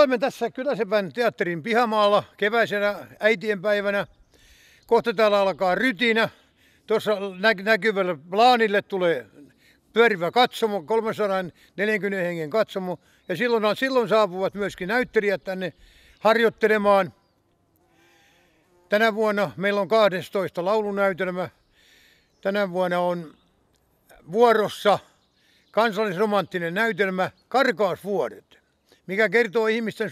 olemme tässä Kyläsepän teatterin pihamaalla keväisenä äitienpäivänä. Kohta täällä alkaa rytinä. Tuossa näkyvälle plaanille tulee pyörivä katsomo, 340 hengen katsomo. Ja silloin saapuvat myöskin näyttelijät tänne harjoittelemaan. Tänä vuonna meillä on 12 laulunäytelmä. Tänä vuonna on vuorossa kansallisromanttinen näytelmä Karkausvuodet, mikä kertoo ihmisten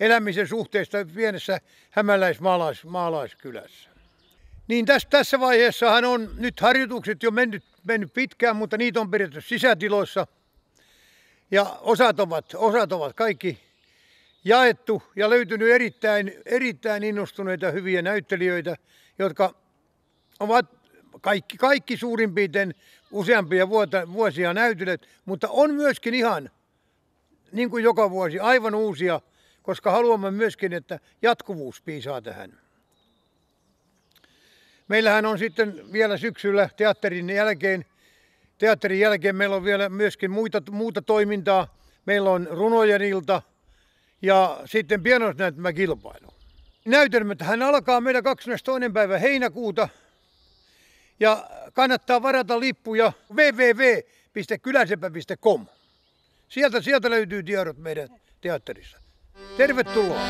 elämisen suhteesta pienessä hämäläismaalaiskylässä. Niin tässä vaiheessahan on nyt harjoitukset jo mennyt pitkään, mutta niitä on pidetty sisätiloissa. Ja osat ovat kaikki jaettu ja löytynyt erittäin innostuneita hyviä näyttelijöitä, jotka ovat kaikki suurin piirtein useampia vuosia näytelleet, mutta on myöskin ihan, niin kuin joka vuosi, aivan uusia, koska haluamme myöskin, että jatkuvuus piisaa tähän. Meillähän on sitten vielä syksyllä teatterin jälkeen meillä on vielä myöskin muuta toimintaa. Meillä on runojen ilta ja sitten pianoisnäytelmäkilpailu. Näytelmäthän alkaa meillä 22. päivä heinäkuuta ja kannattaa varata lippuja www.kyläsepä.com. Sieltä löytyy tiedot meidän teatterissa. Tervetuloa!